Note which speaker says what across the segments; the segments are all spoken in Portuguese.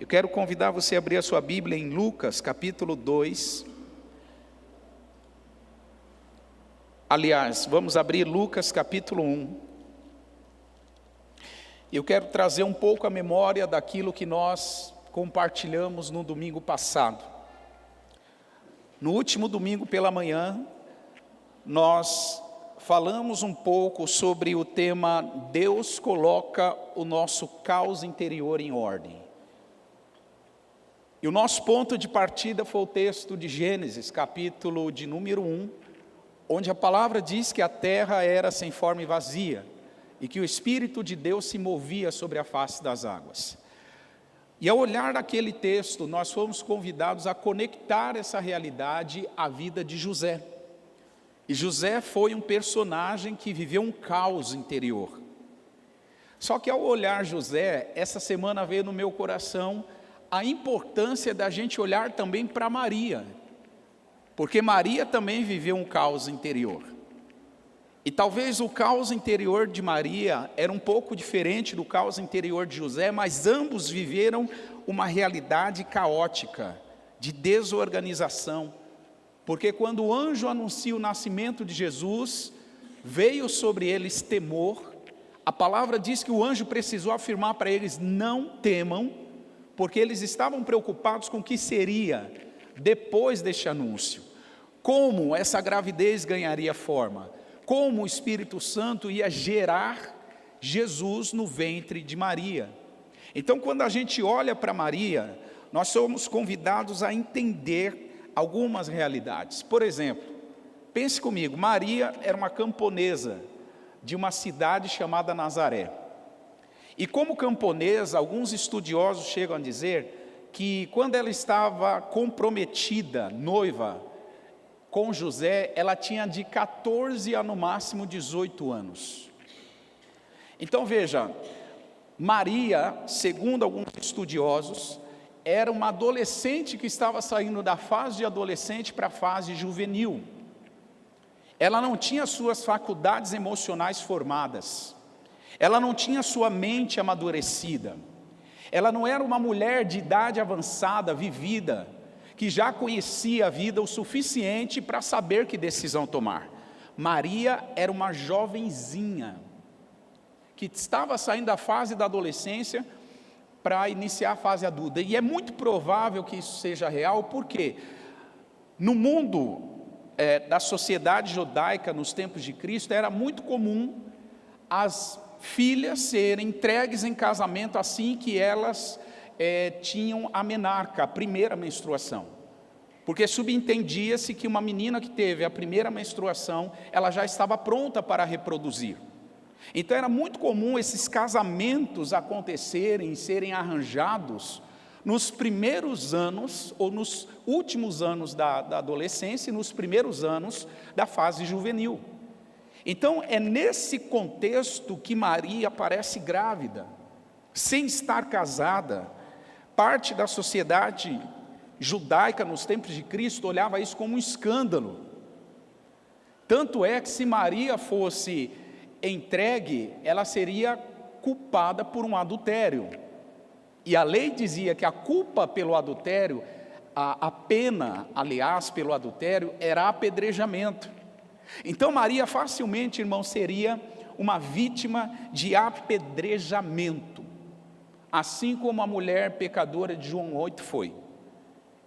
Speaker 1: Eu quero convidar você a abrir a sua Bíblia em Lucas, capítulo 2. Aliás, vamos abrir Lucas, capítulo 1. Eu quero trazer um pouco a memória daquilo que nós compartilhamos no domingo passado. No último domingo pela manhã, nós falamos um pouco sobre o tema Deus coloca o nosso caos interior em ordem. E o nosso ponto de partida foi o texto de Gênesis, capítulo de número 1, onde a palavra diz que a terra era sem forma e vazia, e que o Espírito de Deus se movia sobre a face das águas. E ao olhar aquele texto, nós fomos convidados a conectar essa realidade à vida de José. E José foi um personagem que viveu um caos interior. Só que ao olhar José, essa semana veio no meu coração a importância da gente olhar também para Maria, porque Maria também viveu um caos interior. E talvez o caos interior de Maria era um pouco diferente do caos interior de José, mas ambos viveram uma realidade caótica, de desorganização. Porque quando o anjo anuncia o nascimento de Jesus, veio sobre eles temor. A palavra diz que o anjo precisou afirmar para eles: não temam, porque eles estavam preocupados com o que seria depois deste anúncio. Como essa gravidez ganharia forma? Como o Espírito Santo ia gerar Jesus no ventre de Maria? Então, quando a gente olha para Maria, nós somos convidados a entender algumas realidades. Por exemplo, pense comigo, Maria era uma camponesa de uma cidade chamada Nazaré. E como camponesa, alguns estudiosos chegam a dizer que quando ela estava comprometida, noiva, com José, ela tinha de 14 a no máximo 18 anos. Então veja, Maria, segundo alguns estudiosos, era uma adolescente que estava saindo da fase de adolescente para a fase juvenil. Ela não tinha suas faculdades emocionais formadas. Ela não tinha sua mente amadurecida. Ela não era uma mulher de idade avançada, vivida, que já conhecia a vida o suficiente para saber que decisão tomar. Maria era uma jovenzinha, que estava saindo da fase da adolescência para iniciar a fase adulta. E é muito provável que isso seja real, porque no mundo da sociedade judaica, nos tempos de Cristo, era muito comum as filhas serem entregues em casamento assim que elas tinham a menarca, a primeira menstruação, porque subentendia-se que uma menina que teve a primeira menstruação, ela já estava pronta para reproduzir. Então era muito comum esses casamentos acontecerem, serem arranjados nos primeiros anos, ou nos últimos anos da adolescência, e nos primeiros anos da fase juvenil. Então é nesse contexto que Maria aparece grávida, sem estar casada. Parte da sociedade judaica nos tempos de Cristo olhava isso como um escândalo. Tanto é que se Maria fosse entregue, ela seria culpada por um adultério. E a lei dizia que a culpa pelo adultério, a pena, aliás, pelo adultério, era apedrejamento. Então Maria facilmente, irmão, seria uma vítima de apedrejamento, assim como a mulher pecadora de João 8 foi.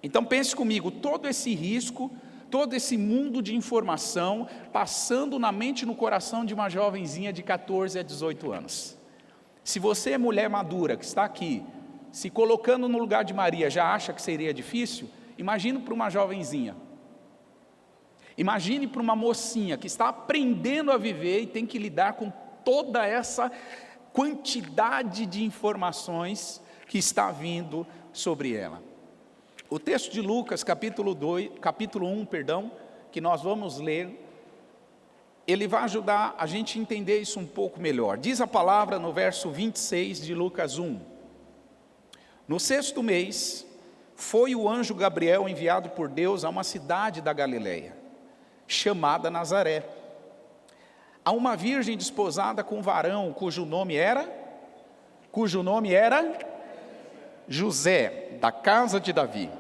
Speaker 1: Então pense comigo, todo esse risco, todo esse mundo de informação, passando na mente e no coração de uma jovenzinha de 14 a 18 anos. Se você é mulher madura, que está aqui, se colocando no lugar de Maria, já acha que seria difícil, imagine para uma jovenzinha. Imagine para uma mocinha que está aprendendo a viver e tem que lidar com toda essa quantidade de informações que está vindo sobre ela. O texto de Lucas, capítulo 1, que nós vamos ler, ele vai ajudar a gente a entender isso um pouco melhor. Diz a palavra no verso 26 de Lucas 1. No 6º mês, foi o anjo Gabriel enviado por Deus a uma cidade da Galileia, chamada Nazaré, a uma virgem desposada com um varão cujo nome era José, da casa de Davi,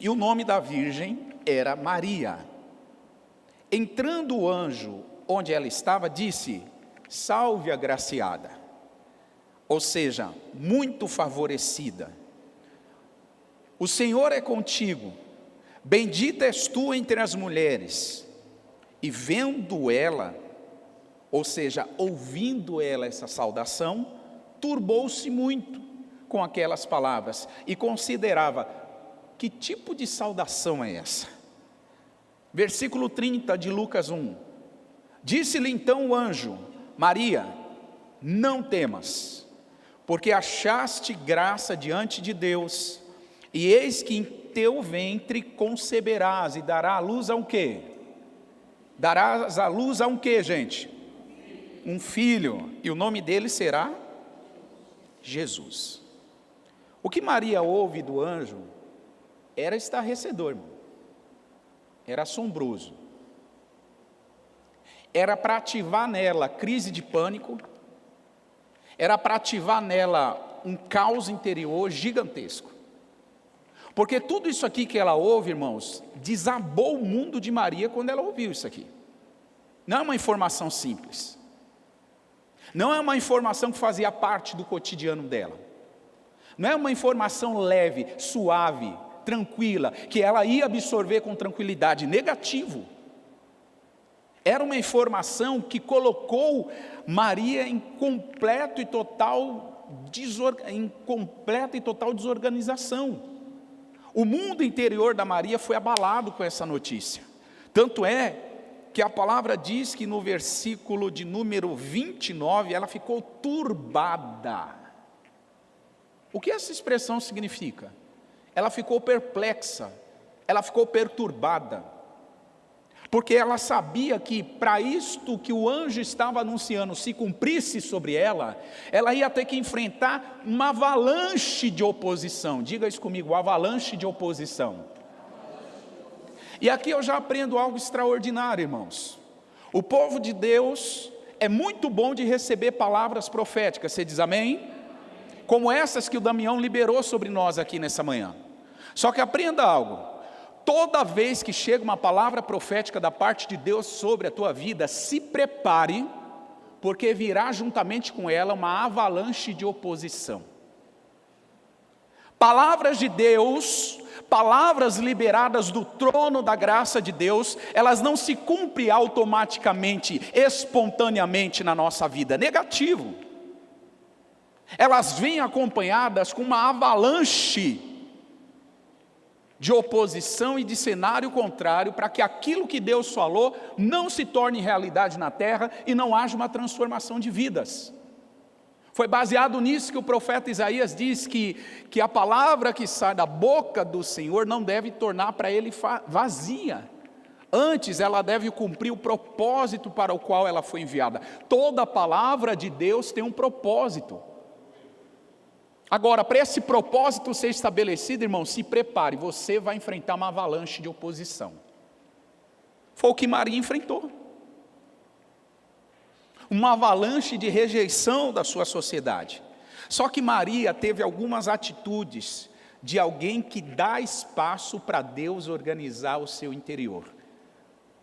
Speaker 1: e o nome da virgem era Maria. Entrando o anjo onde ela estava, disse: salve, agraciada, ou seja, muito favorecida, o Senhor é contigo, bendita és tu entre as mulheres. E vendo ela, ou seja, ouvindo ela essa saudação, turbou-se muito com aquelas palavras e considerava: que tipo de saudação é essa? Versículo 30 de Lucas 1. Disse-lhe então o anjo: Maria, não temas, porque achaste graça diante de Deus, e eis que em teu ventre conceberás e darás à luz a um quê? Darás à luz a um quê, gente? Um filho, e o nome dele será Jesus. O que Maria ouve do anjo era estarrecedor, irmão. Era assombroso. Era para ativar nela crise de pânico, era para ativar nela um caos interior gigantesco. Porque tudo isso aqui que ela ouve, irmãos, desabou o mundo de Maria quando ela ouviu isso aqui. Não é uma informação simples. Não é uma informação que fazia parte do cotidiano dela. Não é uma informação leve, suave, tranquila, que ela ia absorver com tranquilidade. Negativo. Era uma informação que colocou Maria em completa e total desorganização. O mundo interior da Maria foi abalado com essa notícia. Tanto é que a palavra diz que no versículo de número 29, ela ficou turbada. O que essa expressão significa? Ela ficou perplexa, ela ficou perturbada, porque ela sabia que para isto que o anjo estava anunciando se cumprisse sobre ela, ela ia ter que enfrentar uma avalanche de oposição. Diga isso comigo, avalanche de oposição. E aqui eu já aprendo algo extraordinário, irmãos. O povo de Deus é muito bom de receber palavras proféticas, você diz amém? Como essas que o Damião liberou sobre nós aqui nessa manhã. Só que aprenda algo. Toda vez que chega uma palavra profética da parte de Deus sobre a tua vida, se prepare, porque virá juntamente com ela uma avalanche de oposição. Palavras de Deus, palavras liberadas do trono da graça de Deus, elas não se cumprem automaticamente, espontaneamente na nossa vida. Negativo. Elas vêm acompanhadas com uma avalanche de oposição e de cenário contrário, para que aquilo que Deus falou não se torne realidade na terra e não haja uma transformação de vidas. Foi baseado nisso que o profeta Isaías diz que a palavra que sai da boca do Senhor não deve tornar para ele vazia. Antes ela deve cumprir o propósito para o qual ela foi enviada. Toda palavra de Deus tem um propósito. Agora, para esse propósito ser estabelecido, irmão, se prepare, você vai enfrentar uma avalanche de oposição. Foi o que Maria enfrentou. Uma avalanche de rejeição da sua sociedade. Só que Maria teve algumas atitudes de alguém que dá espaço para Deus organizar o seu interior.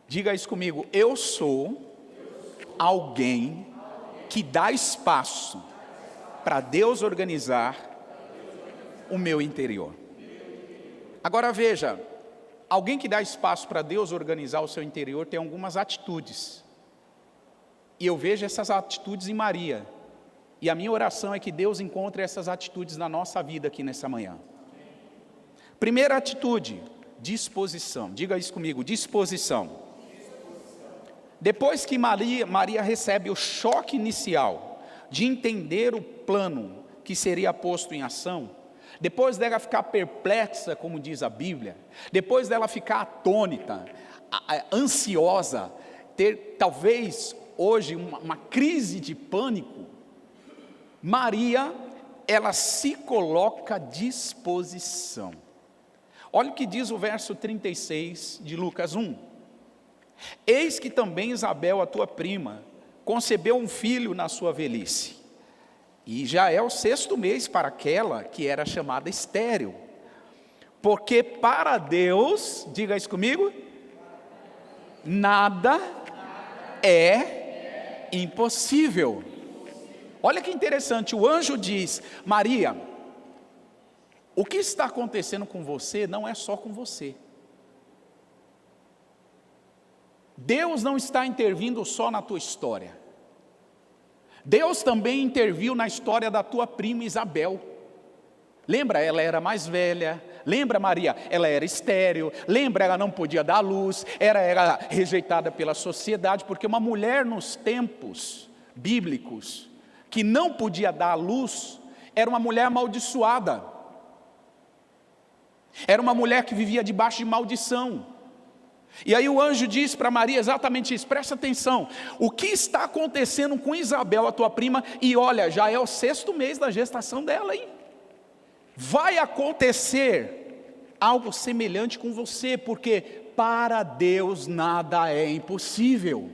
Speaker 1: Diga isso comigo, eu sou alguém que dá espaço para Deus organizar o meu interior. Agora veja, alguém que dá espaço para Deus organizar o seu interior tem algumas atitudes. E eu vejo essas atitudes em Maria. E a minha oração é que Deus encontre essas atitudes na nossa vida aqui nessa manhã. Primeira atitude, disposição. Diga isso comigo, disposição. Depois que Maria recebe o choque inicial de entender o plano que seria posto em ação, depois dela ficar perplexa, como diz a Bíblia, depois dela ficar atônita, ansiosa, ter talvez hoje uma crise de pânico, Maria, ela se coloca à disposição. Olha o que diz o verso 36 de Lucas 1. Eis que também Isabel, a tua prima, concebeu um filho na sua velhice. E já é o 6º mês para aquela que era chamada estéril. Porque para Deus, diga isso comigo, nada é impossível. Olha que interessante, o anjo diz: Maria, o que está acontecendo com você não é só com você. Deus não está intervindo só na tua história. Deus também interviu na história da tua prima Isabel. Lembra, ela era mais velha. Lembra, Maria, ela era estéril. Lembra, ela não podia dar luz. Era rejeitada pela sociedade, porque uma mulher nos tempos bíblicos que não podia dar luz era uma mulher amaldiçoada. Era uma mulher que vivia debaixo de maldição. E aí o anjo diz para Maria exatamente isso, presta atenção, o que está acontecendo com Isabel, a tua prima, e olha, já é o 6º mês da gestação dela, hein? Vai acontecer algo semelhante com você, porque para Deus nada é impossível.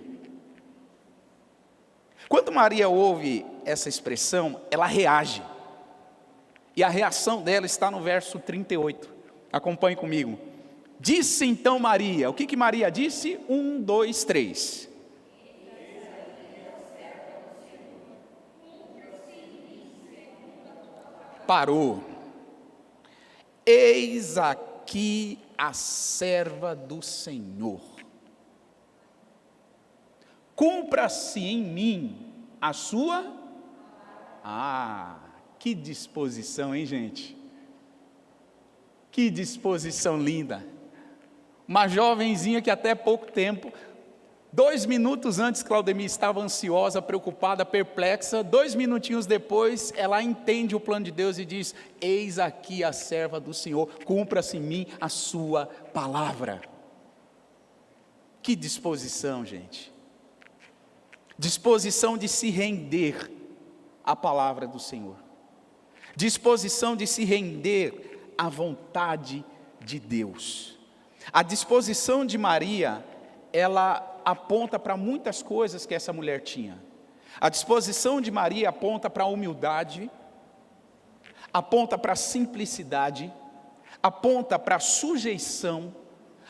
Speaker 1: Quando Maria ouve essa expressão, ela reage, e a reação dela está no verso 38, acompanhe comigo. Disse então Maria, o que Maria disse? 1, 2, 3. Parou. Eis aqui a serva do Senhor. Cumpra-se em mim a sua... que disposição, hein, gente? Que disposição linda. Uma jovenzinha que até pouco tempo, 2 minutos antes, Claudemir estava ansiosa, preocupada, perplexa. 2 minutinhos depois, ela entende o plano de Deus e diz: eis aqui a serva do Senhor, cumpra-se em mim a sua palavra. Que disposição, gente. Disposição de se render à palavra do Senhor. Disposição de se render à vontade de Deus. A disposição de Maria, ela aponta para muitas coisas que essa mulher tinha. A disposição de Maria aponta para a humildade, aponta para a simplicidade, aponta para a sujeição,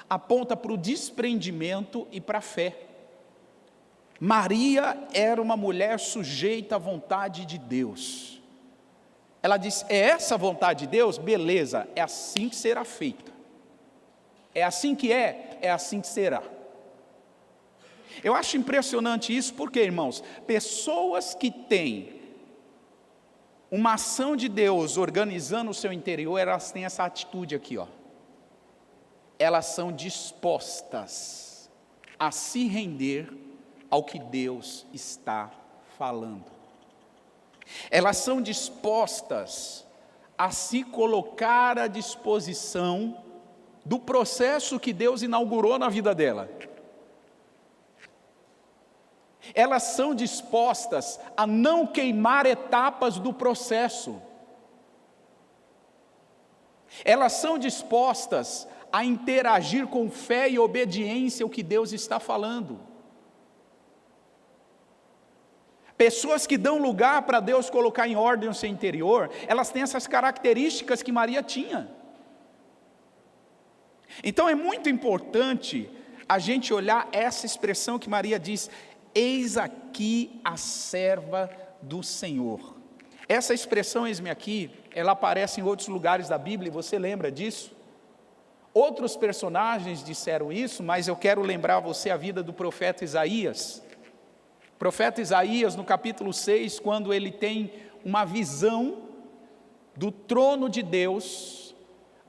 Speaker 1: aponta para o desprendimento e para a fé. Maria era uma mulher sujeita à vontade de Deus. Ela disse: é essa a vontade de Deus? Beleza, é assim que será feita. É assim que é assim que será. Eu acho impressionante isso, porque, irmãos, pessoas que têm uma ação de Deus organizando o seu interior, elas têm essa atitude aqui, ó. Elas são dispostas a se render ao que Deus está falando. Elas são dispostas a se colocar à disposição do processo que Deus inaugurou na vida dela. Elas são dispostas a não queimar etapas do processo. Elas são dispostas a interagir com fé e obediência ao que Deus está falando. Pessoas que dão lugar para Deus colocar em ordem o seu interior, elas têm essas características que Maria tinha. Então é muito importante a gente olhar essa expressão que Maria diz: eis aqui a serva do Senhor. Essa expressão, eis-me aqui, ela aparece em outros lugares da Bíblia, e você lembra disso? Outros personagens disseram isso, mas eu quero lembrar você a vida do profeta Isaías. O profeta Isaías, no capítulo 6, quando ele tem uma visão do trono de Deus,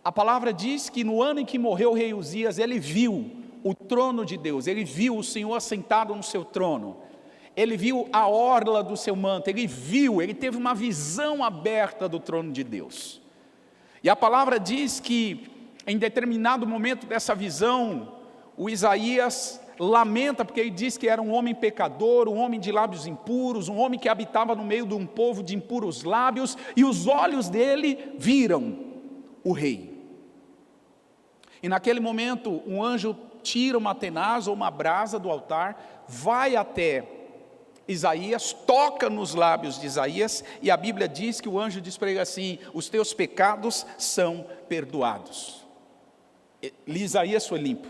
Speaker 1: a palavra diz que no ano em que morreu o rei Uzias, ele viu o trono de Deus, ele viu o Senhor assentado no seu trono, ele viu a orla do seu manto, ele teve uma visão aberta do trono de Deus. E a palavra diz que em determinado momento dessa visão, o Isaías lamenta, porque ele diz que era um homem pecador, um homem de lábios impuros, um homem que habitava no meio de um povo de impuros lábios, e os olhos dele viram o rei. E naquele momento, um anjo tira uma tenaz ou uma brasa do altar, vai até Isaías toca nos lábios de Isaías, e a Bíblia diz que o anjo diz para ele assim: os teus pecados são perdoados. Isaías foi limpo.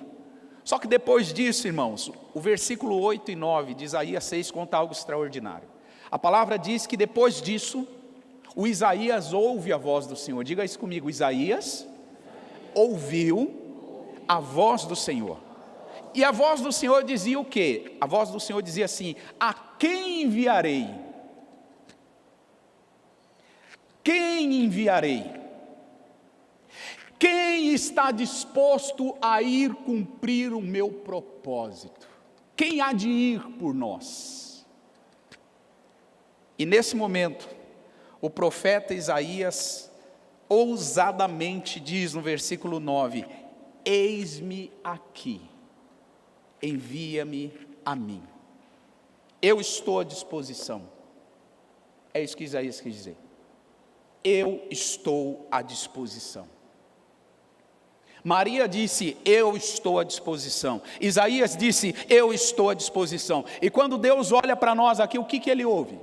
Speaker 1: Só que depois disso, irmãos, o versículo 8 e 9 de Isaías 6 conta algo extraordinário. A palavra diz que depois disso, o Isaías ouve a voz do Senhor. Diga isso comigo: Isaías ouviu a voz do Senhor. E a voz do Senhor dizia o quê? A voz do Senhor dizia assim: a quem enviarei? Quem enviarei? Quem está disposto a ir cumprir o meu propósito? Quem há de ir por nós? E nesse momento, o profeta Isaías ousadamente diz no versículo 9: eis-me aqui, envia-me a mim, eu estou à disposição. É isso que Isaías quis dizer: eu estou à disposição. Maria disse: eu estou à disposição. Isaías disse: eu estou à disposição. E quando Deus olha para nós aqui, o que ele ouve?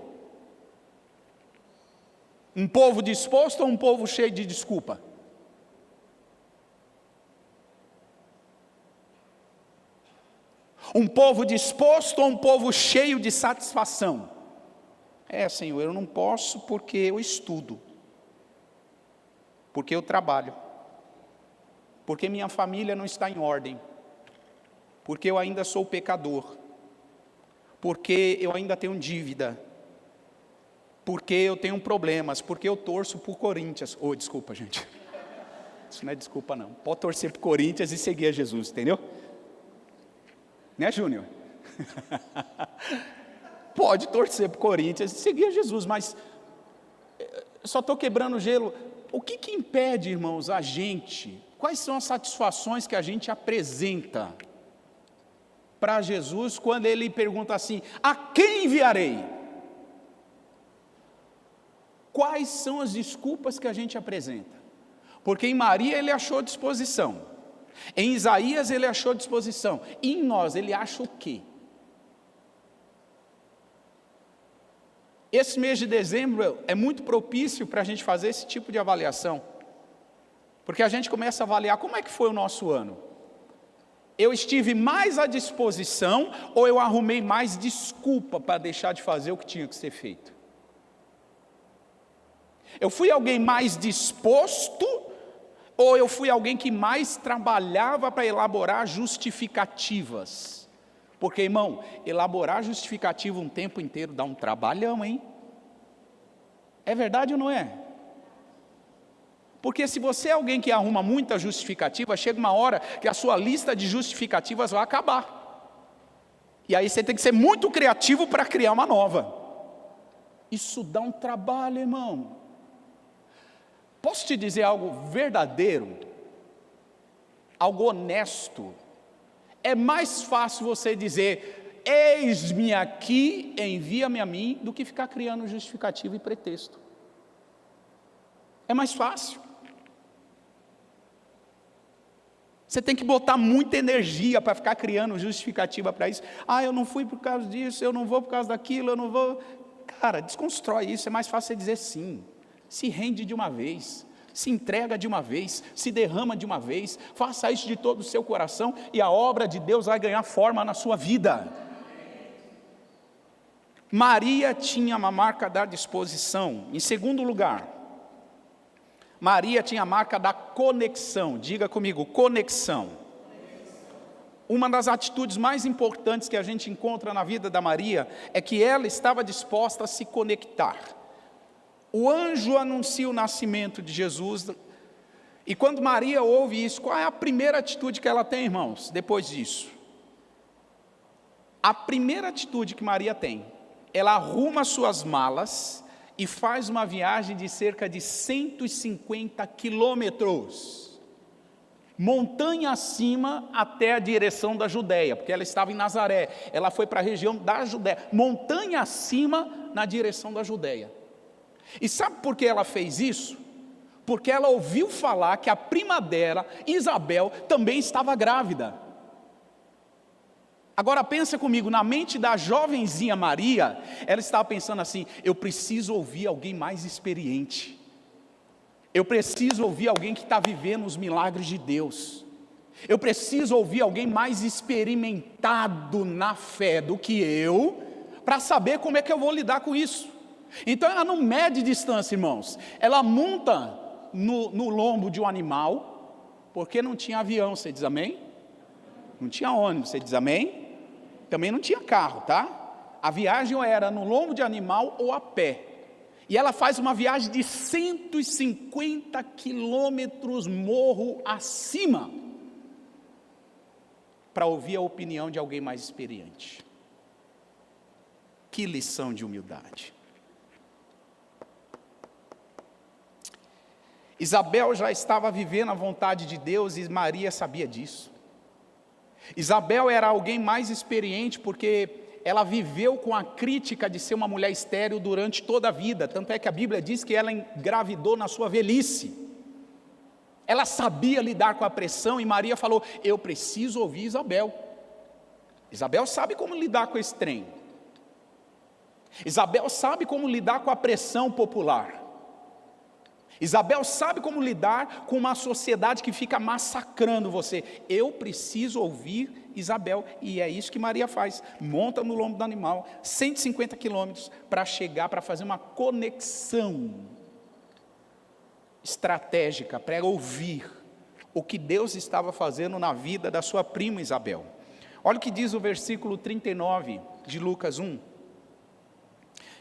Speaker 1: Um povo disposto ou um povo cheio de desculpa? Um povo disposto ou um povo cheio de satisfação? Senhor, eu não posso porque eu estudo, porque eu trabalho, porque minha família não está em ordem, porque eu ainda sou pecador, porque eu ainda tenho dívida, porque eu tenho problemas, porque eu torço por Corinthians. Desculpa, gente, isso não é desculpa não. Pode torcer por Corinthians e seguir a Jesus, entendeu? Né, Júnior? Pode torcer por Corinthians e seguir a Jesus, mas só estou quebrando o gelo. O que impede, irmãos, a gente? Quais são as satisfações que a gente apresenta para Jesus quando Ele pergunta assim: a quem enviarei? Quais são as desculpas que a gente apresenta? Porque em Maria Ele achou disposição, em Isaías Ele achou disposição, e em nós Ele acha o quê? Esse mês de dezembro é muito propício para a gente fazer esse tipo de avaliação, porque a gente começa a avaliar como é que foi o nosso ano. Eu estive mais à disposição ou eu arrumei mais desculpa para deixar de fazer o que tinha que ser feito? Eu fui alguém mais disposto ou eu fui alguém que mais trabalhava para elaborar justificativas? Porque, irmão, elaborar justificativa um tempo inteiro dá um trabalhão, hein? É verdade ou não é? Porque se você é alguém que arruma muita justificativa, chega uma hora que a sua lista de justificativas vai acabar. E aí você tem que ser muito criativo para criar uma nova. Isso dá um trabalho, irmão. Posso te dizer algo verdadeiro? Algo honesto? É mais fácil você dizer: eis-me aqui, envia-me a mim, do que ficar criando justificativa e pretexto. É mais fácil. Você tem que botar muita energia para ficar criando justificativa para isso. Eu não fui por causa disso, eu não vou por causa daquilo, eu não vou. Cara, desconstrói isso, é mais fácil você dizer sim. Se rende de uma vez, se entrega de uma vez, se derrama de uma vez, faça isso de todo o seu coração e a obra de Deus vai ganhar forma na sua vida. Maria tinha uma marca da disposição. Em segundo lugar, Maria tinha a marca da conexão. Diga comigo: conexão. Uma das atitudes mais importantes que a gente encontra na vida da Maria é que ela estava disposta a se conectar. O anjo anuncia o nascimento de Jesus, e quando Maria ouve isso, qual é a primeira atitude que ela tem, irmãos, depois disso? A primeira atitude que Maria tem, ela arruma suas malas e faz uma viagem de cerca de 150 quilômetros, montanha acima, até a direção da Judéia, porque ela estava em Nazaré, ela foi para a região da Judéia, montanha acima, na direção da Judéia. E sabe por que ela fez isso? Porque ela ouviu falar que a prima dela, Isabel, também estava grávida. Agora pensa comigo, na mente da jovenzinha Maria, ela estava pensando assim: eu preciso ouvir alguém mais experiente. Eu preciso ouvir alguém que está vivendo os milagres de Deus. Eu preciso ouvir alguém mais experimentado na fé do que eu, para saber como é que eu vou lidar com isso. Então ela não mede distância, irmãos. Ela monta no lombo de um animal, porque não tinha avião, você diz amém? Não tinha ônibus, você diz amém? Também não tinha carro, tá? A viagem ou era no lombo de animal ou a pé. E ela faz uma viagem de 150 quilômetros morro acima, para ouvir a opinião de alguém mais experiente. Que lição de humildade. Isabel já estava vivendo a vontade de Deus e Maria sabia disso. Isabel era alguém mais experiente porque ela viveu com a crítica de ser uma mulher estéril durante toda a vida. Tanto é que a Bíblia diz que ela engravidou na sua velhice. Ela sabia lidar com a pressão e Maria falou: eu preciso ouvir Isabel. Isabel sabe como lidar com esse trem. Isabel sabe como lidar com a pressão popular. Isabel sabe como lidar com uma sociedade que fica massacrando você. Eu preciso ouvir Isabel. E é isso que Maria faz. Monta no lombo do animal, 150 quilômetros, para chegar, para fazer uma conexão estratégica, para ouvir o que Deus estava fazendo na vida da sua prima Isabel. Olha o que diz o versículo 39 de Lucas 1.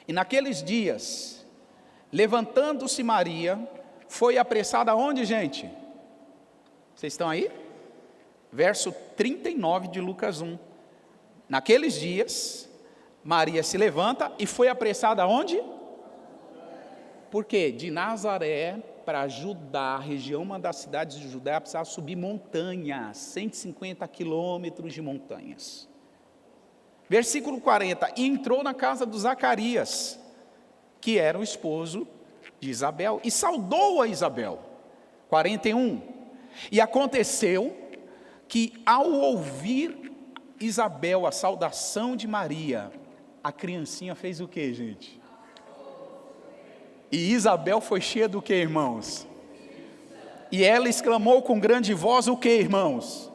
Speaker 1: E naqueles dias, levantando-se Maria, foi apressada aonde, gente? Vocês estão aí? Verso 39 de Lucas 1. Naqueles dias, Maria se levanta e foi apressada aonde? Por quê? De Nazaré para Judá, a região, uma das cidades de Judá, precisava subir montanhas, 150 quilômetros de montanhas. Versículo 40, e entrou na casa do Zacarias, que era o esposo de Isabel, e saudou a Isabel. 41, e aconteceu que ao ouvir Isabel a saudação de Maria, a criancinha fez o que, gente? E Isabel foi cheia do que, irmãos? E ela exclamou com grande voz o que, irmãos?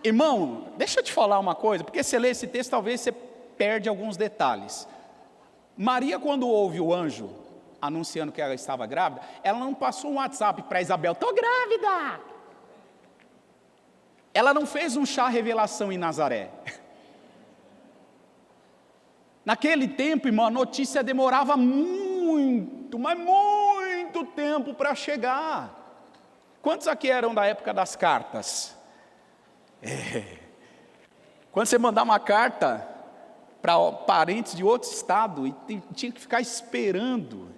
Speaker 1: Irmão, deixa eu te falar uma coisa, porque você lê esse texto, talvez você perde alguns detalhes. Maria, quando ouve o anjo anunciando que ela estava grávida, ela não passou um WhatsApp para Isabel: estou grávida. Ela não fez um chá revelação em Nazaré. Naquele tempo, irmão, a notícia demorava muito, mas muito tempo para chegar. Quantos aqui eram da época das cartas? Quando você mandar uma carta para parentes de outro estado, e tinha que ficar esperando.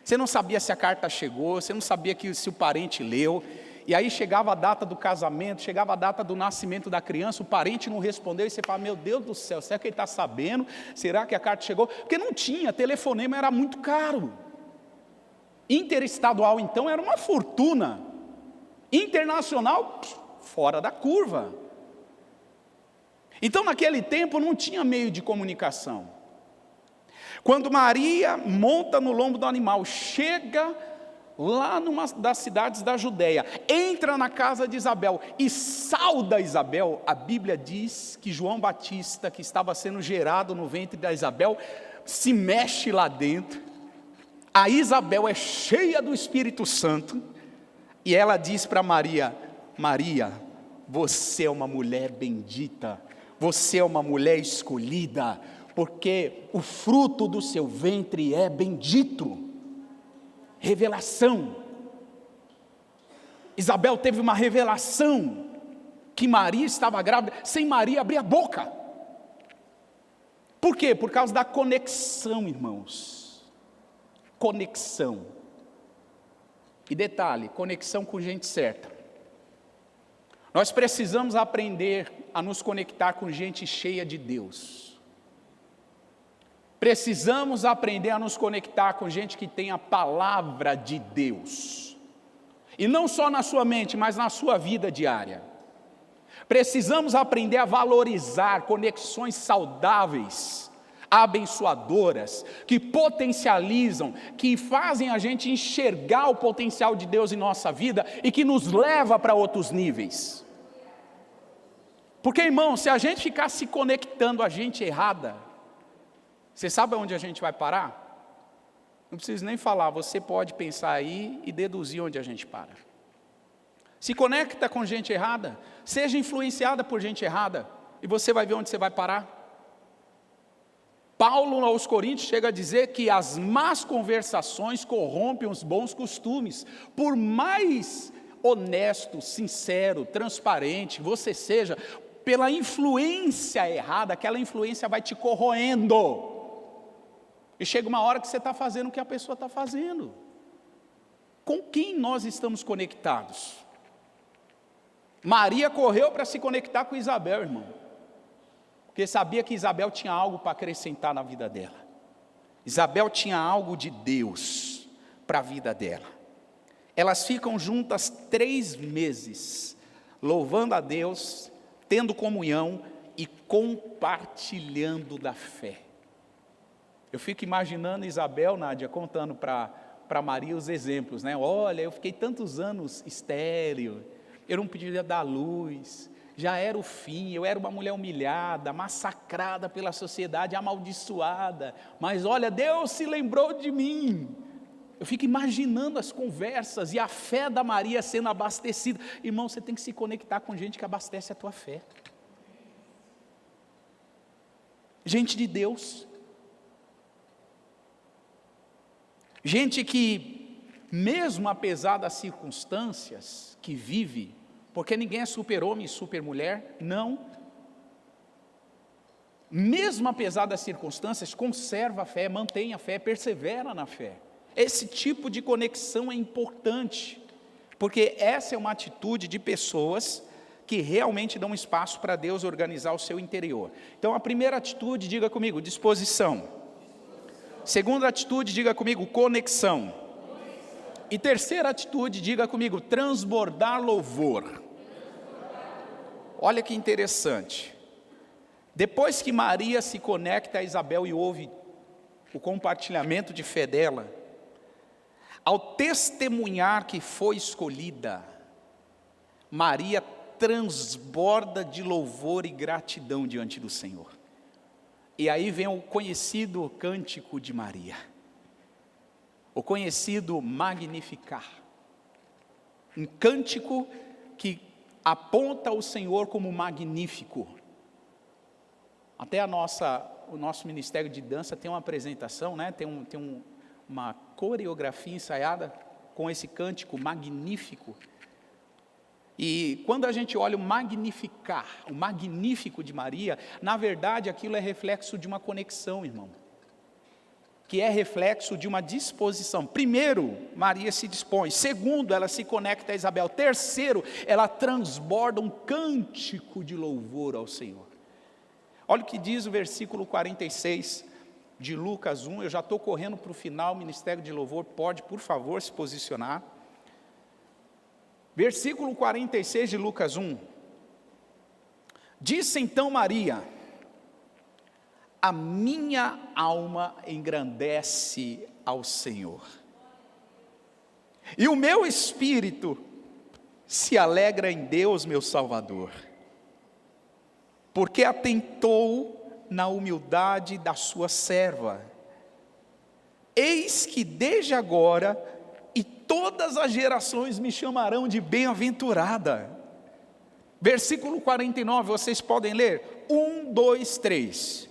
Speaker 1: Você não sabia se a carta chegou, você não sabia se o parente leu. E aí chegava a data do casamento, chegava a data do nascimento da criança, o parente não respondeu, e você fala: meu Deus do céu, será que ele está sabendo? Será que a carta chegou? Porque não tinha, telefonema era muito caro. Interestadual então era uma fortuna. Internacional, fora da curva. Então naquele tempo não tinha meio de comunicação. Quando Maria monta no lombo do animal, chega lá numa das cidades da Judéia, entra na casa de Isabel e sauda Isabel, a Bíblia diz que João Batista, que estava sendo gerado no ventre da Isabel, se mexe lá dentro. A Isabel é cheia do Espírito Santo, e ela diz para Maria: Maria, você é uma mulher bendita, você é uma mulher escolhida, porque o fruto do seu ventre é bendito. Revelação. Isabel teve uma revelação que Maria estava grávida, sem Maria abrir a boca. Por quê? Por causa da conexão, irmãos. Conexão. E detalhe, conexão com gente certa. Nós precisamos aprender a nos conectar com gente cheia de Deus. Precisamos aprender a nos conectar com gente que tem a palavra de Deus. E não só na sua mente, mas na sua vida diária. Precisamos aprender a valorizar conexões saudáveis, abençoadoras, que potencializam, que fazem a gente enxergar o potencial de Deus em nossa vida e que nos leva para outros níveis. Porque, irmão, se a gente ficar se conectando a gente errada, você sabe aonde a gente vai parar? Não preciso nem falar, você pode pensar aí e deduzir onde a gente para. Se conecta com gente errada, seja influenciada por gente errada, e você vai ver onde você vai parar. Paulo aos Coríntios chega a dizer que as más conversações corrompem os bons costumes. Por mais honesto, sincero, transparente você seja, pela influência errada, aquela influência vai te corroendo. E chega uma hora que você está fazendo o que a pessoa está fazendo. Com quem nós estamos conectados? Maria correu para se conectar com Isabel, irmão. Porque sabia que Isabel tinha algo para acrescentar na vida dela. Isabel tinha algo de Deus para a vida dela. Elas ficam juntas 3 meses, louvando a Deus, tendo comunhão e compartilhando da fé. Eu fico imaginando Isabel, Nádia, contando para Maria os exemplos, né? Olha, eu fiquei tantos anos estéril, eu não podia dar luz, já era o fim, eu era uma mulher humilhada, massacrada pela sociedade, amaldiçoada, mas olha, Deus se lembrou de mim. Eu fico imaginando as conversas e a fé da Maria sendo abastecida. Irmão, você tem que se conectar com gente que abastece a tua fé. Gente de Deus. Gente que, mesmo apesar das circunstâncias que vive, porque ninguém é super-homem e super-mulher, não. Mesmo apesar das circunstâncias, conserva a fé, mantém a fé, persevera na fé. Esse tipo de conexão é importante, porque essa é uma atitude de pessoas que realmente dão espaço para Deus organizar o seu interior. Então a primeira atitude, diga comigo, disposição. Segunda atitude, diga comigo, conexão. E terceira atitude, diga comigo, transbordar louvor. Olha que interessante. Depois que Maria se conecta a Isabel e ouve o compartilhamento de fé dela, ao testemunhar que foi escolhida, Maria transborda de louvor e gratidão diante do Senhor. E aí vem o conhecido cântico de Maria. O conhecido Magnificar, um cântico que aponta o Senhor como magnífico. Até o nosso ministério de dança tem uma apresentação, né? tem uma coreografia ensaiada com esse cântico magnífico. E quando a gente olha o Magnificar, o magnífico de Maria, na verdade aquilo é reflexo de uma conexão, irmão. Que é reflexo de uma disposição. Primeiro, Maria se dispõe. Segundo, ela se conecta a Isabel. Terceiro, ela transborda um cântico de louvor ao Senhor. Olha o que diz o versículo 46 de Lucas 1. Eu já estou correndo para o final, o Ministério de Louvor pode, por favor, se posicionar. Versículo 46 de Lucas 1. Disse então Maria: a minha alma engrandece ao Senhor, e o meu espírito se alegra em Deus, meu Salvador, porque atentou na humildade da sua serva. Eis que desde agora e todas as gerações me chamarão de bem-aventurada. Versículo 49, vocês podem ler? 1, 2, 3.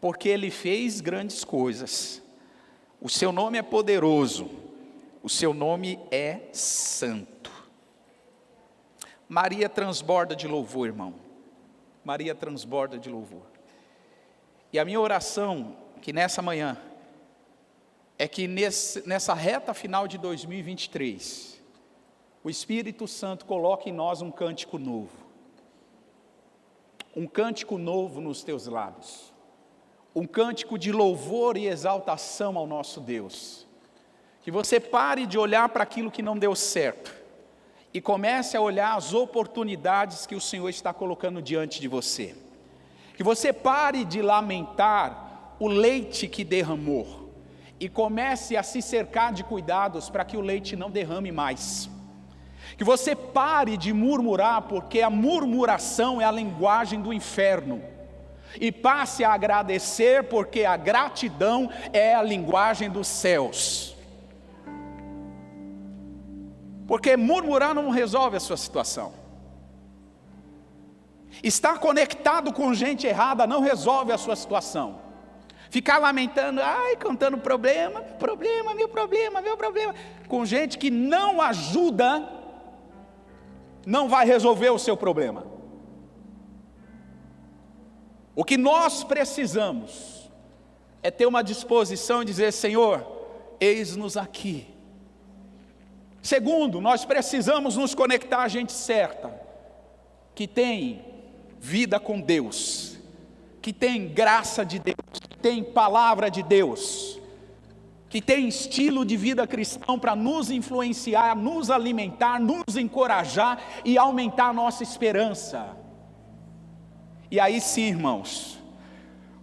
Speaker 1: Porque Ele fez grandes coisas, o seu nome é poderoso, o seu nome é santo. Maria transborda de louvor, irmão. Maria transborda de louvor. E a minha oração, que nessa manhã, é que nessa reta final de 2023, o Espírito Santo coloque em nós um cântico novo. Um cântico novo nos teus lábios. um cântico de louvor e exaltação ao nosso Deus. Que você pare de olhar para aquilo que não deu certo e comece a olhar as oportunidades que o Senhor está colocando diante de você. Que você pare de lamentar o leite que derramou e comece a se cercar de cuidados para que o leite não derrame mais. Que você pare de murmurar, porque a murmuração é a linguagem do inferno. E passe a agradecer, porque a gratidão é a linguagem dos céus. Porque murmurar não resolve a sua situação. Estar conectado com gente errada não resolve a sua situação. Ficar lamentando, cantando problema, meu problema, com gente que não ajuda, não vai resolver o seu problema. O que nós precisamos é ter uma disposição e dizer: Senhor, eis-nos aqui. Segundo, nós precisamos nos conectar a gente certa, que tem vida com Deus, que tem graça de Deus, que tem palavra de Deus, que tem estilo de vida cristão para nos influenciar, nos alimentar, nos encorajar e aumentar a nossa esperança. E aí sim, irmãos,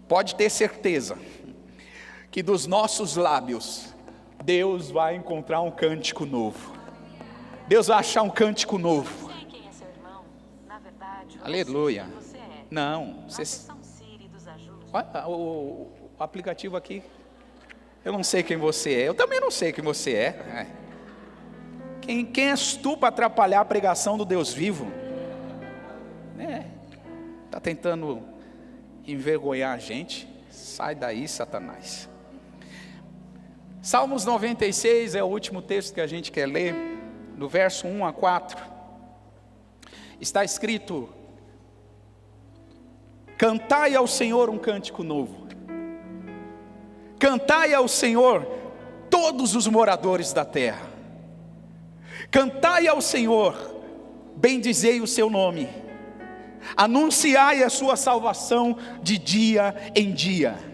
Speaker 1: pode ter certeza que dos nossos lábios Deus vai encontrar um cântico novo. Deus vai achar um cântico novo.
Speaker 2: Sei quem é seu irmão. Na verdade,
Speaker 1: Aleluia.
Speaker 2: você é.
Speaker 1: Não,
Speaker 2: Na versão Siri dos ajustes.
Speaker 1: olha o aplicativo aqui. Eu não sei quem você é. Eu também não sei quem você é. Quem és tu para atrapalhar a pregação do Deus vivo? Está tentando envergonhar a gente? Sai daí, Satanás. Salmos 96 é o último texto que a gente quer ler. No verso 1 a 4. Está escrito: cantai ao Senhor um cântico novo. Cantai ao Senhor todos os moradores da terra. Cantai ao Senhor, bendizei o seu nome. Anunciai a sua salvação de dia em dia.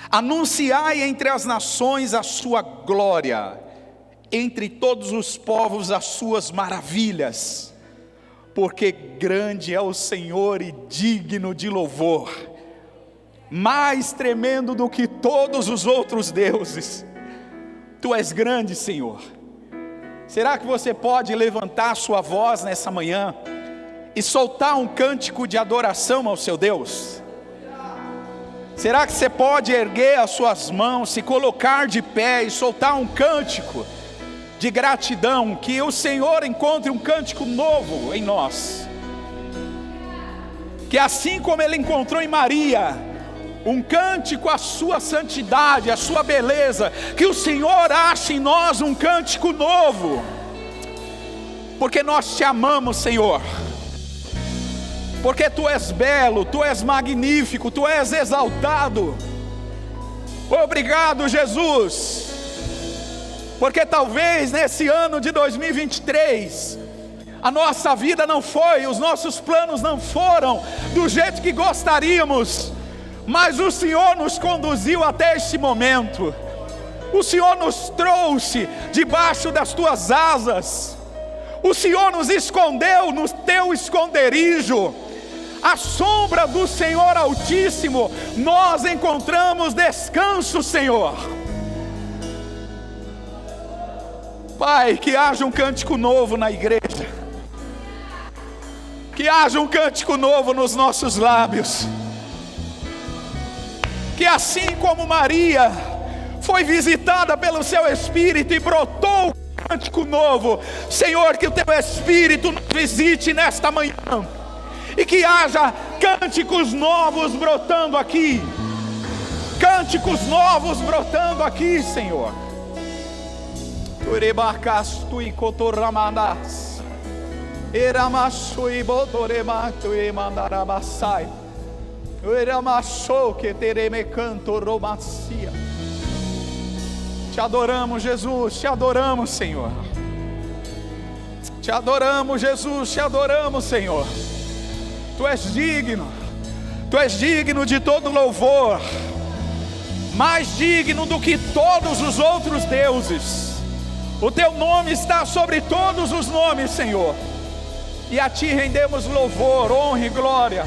Speaker 1: Anunciai entre as nações a sua glória, entre todos os povos as suas maravilhas. Porque grande é o Senhor e digno de louvor, mais tremendo do que todos os outros deuses. Tu és grande, Senhor. Será que você pode levantar a sua voz nessa manhã e soltar um cântico de adoração ao seu Deus? Será que você pode erguer as suas mãos, se colocar de pé e soltar um cântico de gratidão? Que o Senhor encontre um cântico novo em nós. Que assim como Ele encontrou em Maria um cântico à sua santidade, à sua beleza, que o Senhor ache em nós um cântico novo. Porque nós te amamos, Senhor. Porque Tu és belo, Tu és magnífico, Tu és exaltado. Obrigado, Jesus. Porque talvez nesse ano de 2023, a nossa vida não foi, os nossos planos não foram do jeito que gostaríamos, mas o Senhor nos conduziu até este momento. O Senhor nos trouxe debaixo das Tuas asas. O Senhor nos escondeu no Teu esconderijo. À sombra do Senhor Altíssimo, nós encontramos descanso, Senhor. Pai, que haja um cântico novo na igreja. Que haja um cântico novo nos nossos lábios. Que assim como Maria foi visitada pelo Seu Espírito e brotou um cântico novo, Senhor, que o Teu Espírito nos visite nesta manhã. E que haja cânticos novos brotando aqui. Cânticos novos brotando aqui, Senhor. Urebacastu e cotoramadas. Eramachu e botoremato e mandarabasai. Ueramacho que tereme canto romacia. Te adoramos, Jesus, te adoramos, Senhor. Te adoramos, Jesus, te adoramos, Senhor. Tu és digno, Tu és digno de todo louvor, mais digno do que todos os outros deuses. O Teu nome está sobre todos os nomes, Senhor, e a Ti rendemos louvor, honra e glória.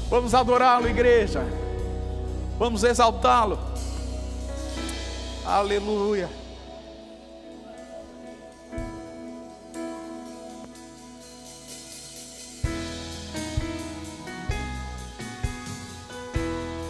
Speaker 1: Vamos adorá-lo, igreja. Vamos exaltá-lo. Aleluia.